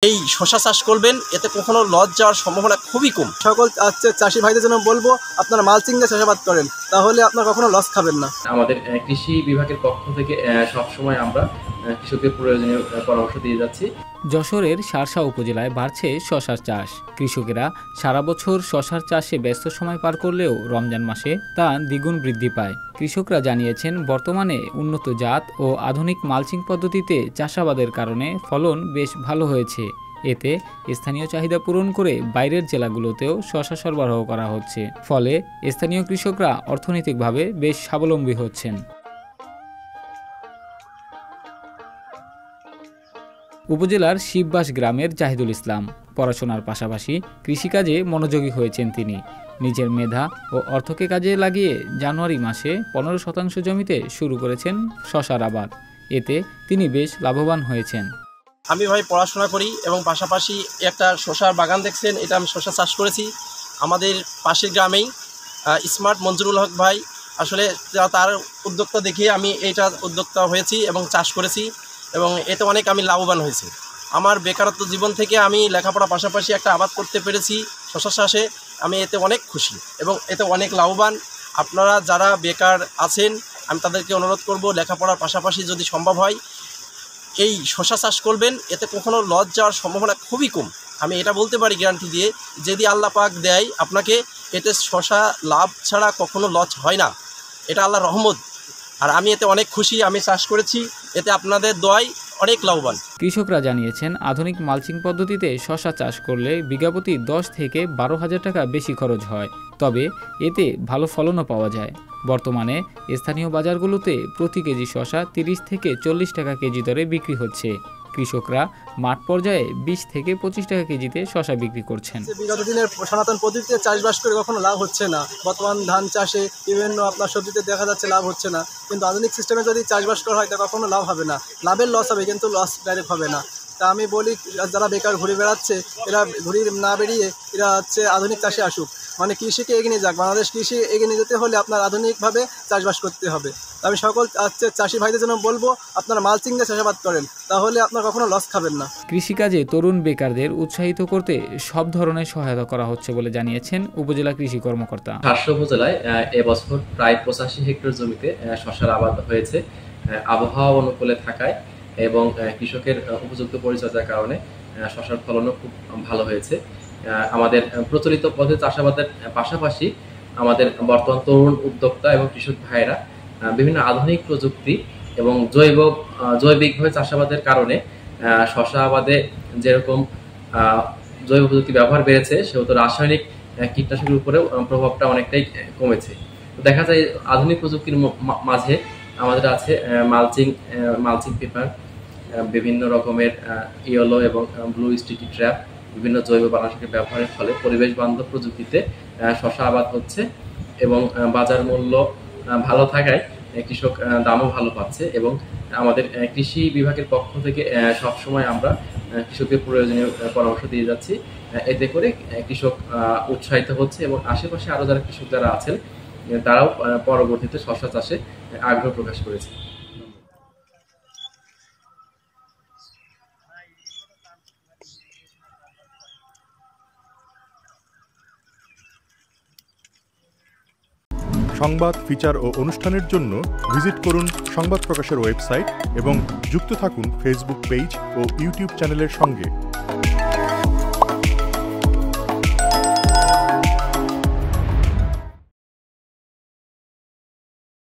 এই শশা চাষ করবেন, এতে কখনো লস যাওয়ার সম্ভাবনা খুবই কম। সকল চাষি ভাইদের জন্য বলবো, আপনারা মালচিং দিয়ে চাষাবাদ করেন, তাহলে আপনারা কখনো লস খাবেন না। আমাদের কৃষি বিভাগের পক্ষ থেকে সবসময় আমরা কৃষকদের প্রয়োজনীয় পরামর্শ দিয়ে যাচ্ছি। যশোরের শার্শা উপজেলায় বাড়ছে শশার চাষ। কৃষকেরা সারা বছর শশার চাষে ব্যস্ত সময় পার করলেও রমজান মাসে তা দ্বিগুণ বৃদ্ধি পায়। কৃষকরা জানিয়েছেন, বর্তমানে উন্নত জাত ও আধুনিক মালচিং পদ্ধতিতে চাষাবাদের কারণে ফলন বেশ ভালো হয়েছে। এতে স্থানীয় চাহিদা পূরণ করে বাইরের জেলাগুলোতেও শশা সরবরাহ করা হচ্ছে। ফলে স্থানীয় কৃষকরা অর্থনৈতিকভাবে বেশ স্বাবলম্বী হচ্ছেন। উপজেলার শিববাস গ্রামের জাহিদুল ইসলাম পড়াশোনার পাশাপাশি কৃষিকাজে মনোযোগী হয়েছেন তিনি। নিজের মেধা ও অর্থকে কাজে লাগিয়ে জানুয়ারি মাসে 15% জমিতে শুরু করেছেন শশার আবাদ। এতে তিনি বেশ লাভবান হয়েছেন। আমি ভাই পড়াশোনা করি এবং পাশাপাশি একটা শশার বাগান দেখছেন, এটা আমি শশা চাষ করেছি আমাদের পাশের গ্রামেই। স্মার্ট মঞ্জুরুল হক ভাই, আসলে তার উদ্যোক্তা দেখিয়ে আমি এইটা উদ্যোক্তা হয়েছি এবং চাষ করেছি, এবং এতে অনেক আমি লাভবান হয়েছি। আমার বেকারত্ব জীবন থেকে আমি লেখাপড়া পাশাপাশি একটা আবাদ করতে পেরেছি শশা চাষে, আমি এতে অনেক খুশি এবং এতে অনেক লাভবান। আপনারা যারা বেকার আছেন, আমি তাদেরকে অনুরোধ করব, লেখাপড়ার পাশাপাশি যদি সম্ভব হয় এই শশা চাষ করবেন, এতে কখনো লস যাওয়ার সম্ভাবনা খুবই কম। আমি এটা বলতে পারি গ্যারান্টি দিয়ে, যদি আল্লাহ পাক দেয় আপনাকে, এতে শশা লাভ ছাড়া কখনো লস হয় না, এটা আল্লাহর রহমত। আর আমি এতে অনেক খুশি, আমি চাষ করেছি, এতে আপনাদের দোয়ায় অনেক লাভবান। কৃষকরা জানিয়েছেন, আধুনিক মালচিং পদ্ধতিতে শশা চাষ করলে বিঘাপ্রতি 10 থেকে 12,000 টাকা বেশি খরচ হয়, তবে এতে ভালো ফলনও পাওয়া যায়। বর্তমানে স্থানীয় বাজারগুলোতে প্রতি কেজি শশা 30 থেকে 40 টাকা কেজি দরে বিক্রি হচ্ছে। কৃষকরা মাঠ পর্যায়ে 20 থেকে 25 টাকা কেজিতে শশা বিক্রি করছেন। বিগত দিনের সনাতন পদ্ধতিতে চাষবাস করে কখনো লাভ হচ্ছে না। বর্তমান ধান চাষে বিভিন্ন আপনার সবজিতে দেখা যাচ্ছে লাভ হচ্ছে না, কিন্তু আধুনিক সিস্টেমে যদি চাষবাস করা হয় তা কখনো লাভ হবে না। লাভের লস হবে, কিন্তু লস ডাইরেক্ট হবে না। তা আমি বলি, যারা বেকার ঘুরে বেড়াচ্ছে, এরা ঘুরে না বেরিয়ে এরা আধুনিক চাষে আসুক, মানে কৃষিকে এগিয়ে নিয়ে যাক। বাংলাদেশ কৃষি এগিয়ে নিয়ে যেতে হলে আপনার আধুনিকভাবে চাষবাস করতে হবে। আমি সকল চাষি ভাইদের জন্য বলবো, আপনারা মালচিং দিয়ে চাষাবাদ করেন, তাহলে আপনারা কখনো লস খাবেন না। কৃষিকাজে তরুণ বেকারদের উৎসাহিত করতে সব ধরনের সহায়তা করা হচ্ছে বলে জানিয়েছেন উপজেলা কৃষি কর্মকর্তা। শার্শা উপজেলায় এবছর প্রায় 85 হেক্টর জমিতে শশার আবাদ হয়েছে। আবহাওয়া অনুকূলে থাকায় এবং কৃষকের উপযুক্ত পরিচর্যার কারণে শশার ফলনও খুব ভালো হয়েছে। আমাদের প্রচলিত পদ্ধতি চাষাবাদের পাশাপাশি আমাদের বর্তমান তরুণ উদ্যোক্তা এবং কৃষক ভাইয়েরা বিভিন্ন আধুনিক প্রযুক্তি এবং জৈবিকভাবে চাষাবাদের কারণে শশা আবাদে যেরকম জৈব প্রযুক্তি ব্যবহার বেড়েছে, সেহেতু রাসায়নিক কীটনাশকের উপরেও প্রভাবটা অনেকটাই কমেছে। দেখা যায় আধুনিক প্রযুক্তির মাঝে আমাদের আছে মালচিং পেপার, বিভিন্ন রকমের ইয়েলো এবং ব্লু স্টিকি ট্র্যাপ, বিভিন্ন জৈব বানাশকের ব্যবহারের ফলে পরিবেশ বান্ধব প্রযুক্তিতে শশা আবাদ হচ্ছে এবং বাজার মূল্য ভালো থাকায় কৃষক দামও ভালো পাচ্ছে। এবং আমাদের কৃষি বিভাগের পক্ষ থেকে সবসময় আমরা কৃষকদের প্রয়োজনীয় পরামর্শ দিয়ে যাচ্ছি। এতে করে কৃষক উৎসাহিত হচ্ছে এবং আশেপাশে আরও যারা কৃষক যারা আছেন তারাও পরবর্তীতে শশা চাষে আগ্রহ প্রকাশ করেছে। সংবাদ, ফিচার ও অনুষ্ঠানের জন্য ভিজিট করুন সংবাদ প্রকাশের ওয়েবসাইট এবং যুক্ত থাকুন ফেসবুক পেজ ও ইউটিউব চ্যানেলের সঙ্গে।